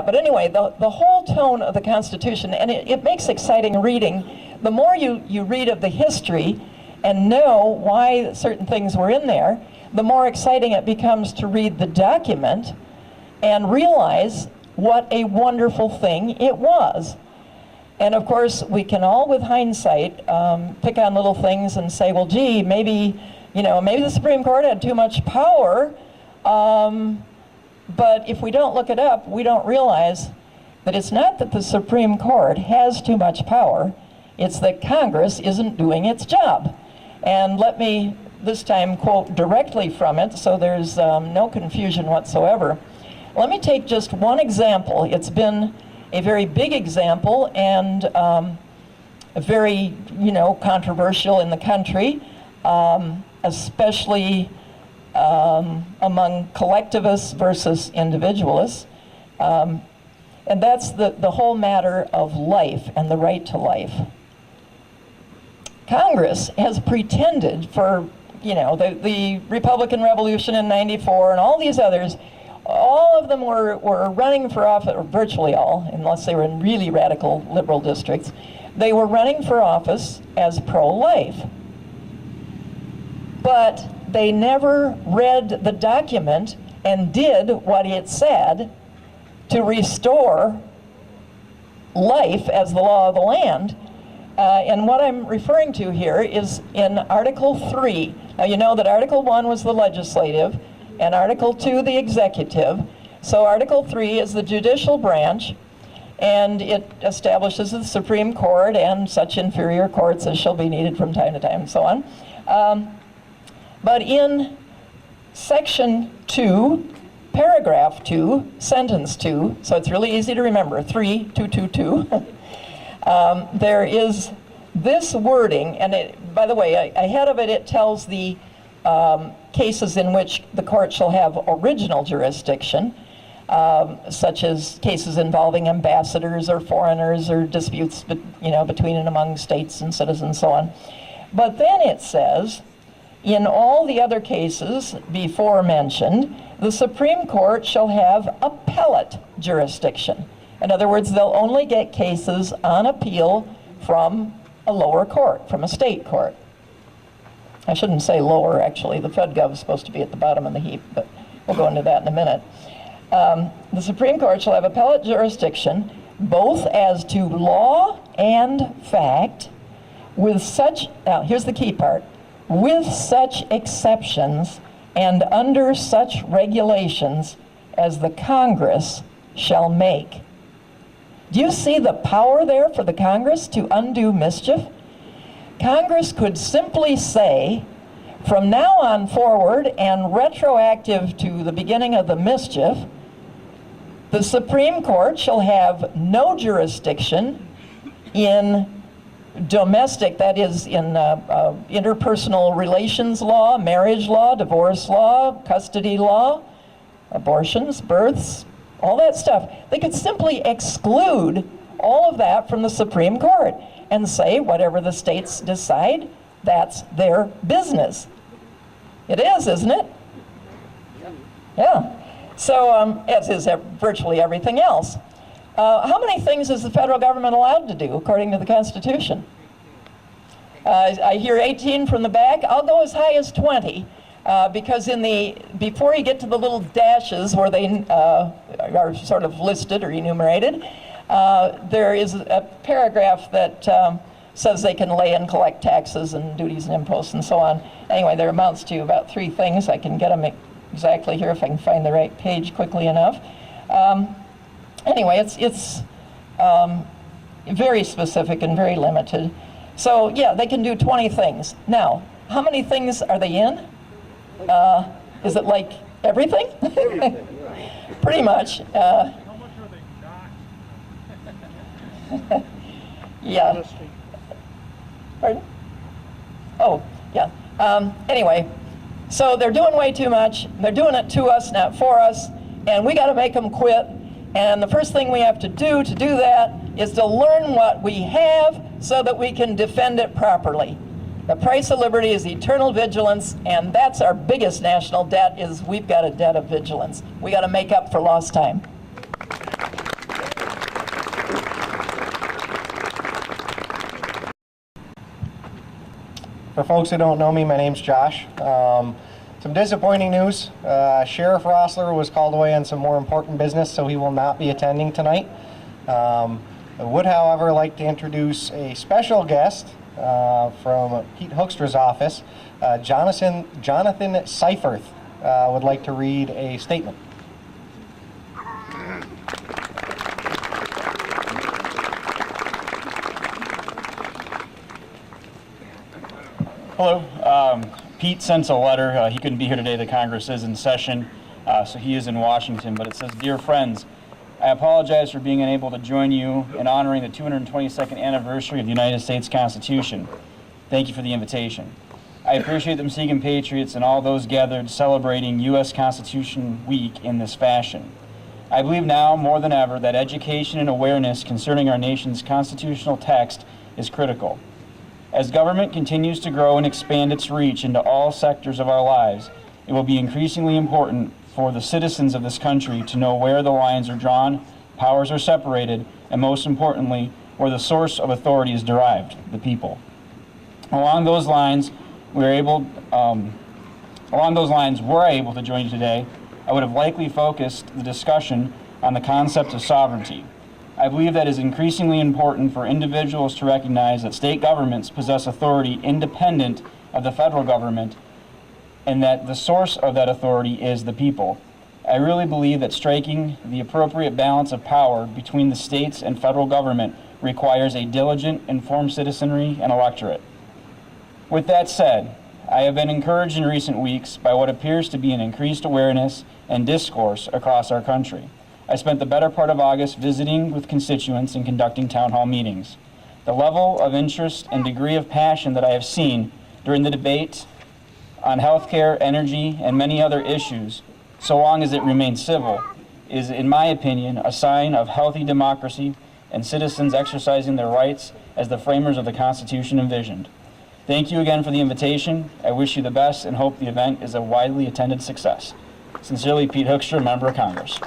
that. But anyway, the whole tone of the Constitution, and it makes exciting reading. The more you read of the history and know why certain things were in there, the more exciting it becomes to read the document and realize what a wonderful thing it was. And of course, we can all, with hindsight, pick on little things and say, well, gee, maybe the Supreme Court had too much power. But if we don't look it up, we don't realize that it's not that the Supreme Court has too much power, it's that Congress isn't doing its job. And let me this time quote directly from it so there's no confusion whatsoever. Let me take just one example. It's been a very big example and very, controversial in the country, especially among collectivists versus individualists. And that's the whole matter of life and the right to life. Congress has pretended for, the Republican Revolution in '94 and all these others, all of them were running for office, or virtually all, unless they were in really radical liberal districts, they were running for office as pro-life. But they never read the document and did what it said to restore life as the law of the land. And what I'm referring to here is in Article 3. Now you know that Article 1 was the legislative, and Article 2 the executive. So Article 3 is the judicial branch, and it establishes the Supreme Court and such inferior courts as shall be needed from time to time and so on. But in Section 2, Paragraph 2, Sentence 2, so it's really easy to remember, 3.222, there is this wording, and by the way, ahead of it, it tells the cases in which the court shall have original jurisdiction, such as cases involving ambassadors or foreigners or disputes between and among states and citizens and so on. But then it says, in all the other cases before mentioned, the Supreme Court shall have appellate jurisdiction. In other words, they'll only get cases on appeal from a lower court, from a state court. I shouldn't say lower, actually. The FedGov is supposed to be at the bottom of the heap, but we'll go into that in a minute. The Supreme Court shall have appellate jurisdiction both as to law and fact, with such, now here's the key part, with such exceptions and under such regulations as the Congress shall make. Do you see the power there for the Congress to undo mischief? Congress could simply say, from now on forward and retroactive to the beginning of the mischief, the Supreme Court shall have no jurisdiction in domestic, that is in interpersonal relations law, marriage law, divorce law, custody law, abortions, births, all that stuff. They could simply exclude all of that from the Supreme Court and say whatever the states decide, that's their business. It is, isn't it? Yeah. So, as is virtually everything else. How many things is the federal government allowed to do according to the Constitution? I hear 18 from the back. I'll go as high as 20. Because before you get to the little dashes where they are sort of listed or enumerated, there is a paragraph that says they can lay and collect taxes and duties and imposts and so on. Anyway, there amounts to about 3 things. I can get them exactly here if I can find the right page quickly enough. Anyway, it's very specific and very limited. So yeah, they can do 20 things. Now, how many things are they in? Is it like everything? Everything. Pretty much. How much are they not? Yeah. Pardon? Oh, yeah. Anyway, so they're doing way too much. They're doing it to us, not for us, and we got to make them quit. And the first thing we have to do that is to learn what we have so that we can defend it properly. The price of liberty is eternal vigilance, and that's our biggest national debt, is we've got a debt of vigilance. We got to make up for lost time. For folks who don't know me, my name's Josh. Some disappointing news. Sheriff Rossler was called away on some more important business, so he will not be attending tonight. I would, however, like to introduce a special guest from Pete Hoekstra's office. Jonathan Seiferth would like to read a statement. Hello. Pete sent a letter. He couldn't be here today. The Congress is in session, so he is in Washington. But it says, "Dear friends, I apologize for being unable to join you in honoring the 222nd anniversary of the United States Constitution. Thank you for the invitation. I appreciate the Muskegon Patriots and all those gathered celebrating U.S. Constitution Week in this fashion. I believe now more than ever that education and awareness concerning our nation's constitutional text is critical. As government continues to grow and expand its reach into all sectors of our lives, it will be increasingly important for the citizens of this country to know where the lines are drawn, powers are separated, and most importantly, where the source of authority is derived, the people. Along those lines, were I able to join you today, I would have likely focused the discussion on the concept of sovereignty. I believe that it is increasingly important for individuals to recognize that state governments possess authority independent of the federal government and that the source of that authority is the people. I really believe that striking the appropriate balance of power between the states and federal government requires a diligent, informed citizenry and electorate. With that said, I have been encouraged in recent weeks by what appears to be an increased awareness and discourse across our country. I spent the better part of August visiting with constituents and conducting town hall meetings. The level of interest and degree of passion that I have seen during the debate on healthcare, energy, and many other issues, so long as it remains civil, is, in my opinion, a sign of healthy democracy and citizens exercising their rights as the framers of the Constitution envisioned. Thank you again for the invitation. I wish you the best and hope the event is a widely attended success. Sincerely, Pete Hoekstra, Member of Congress.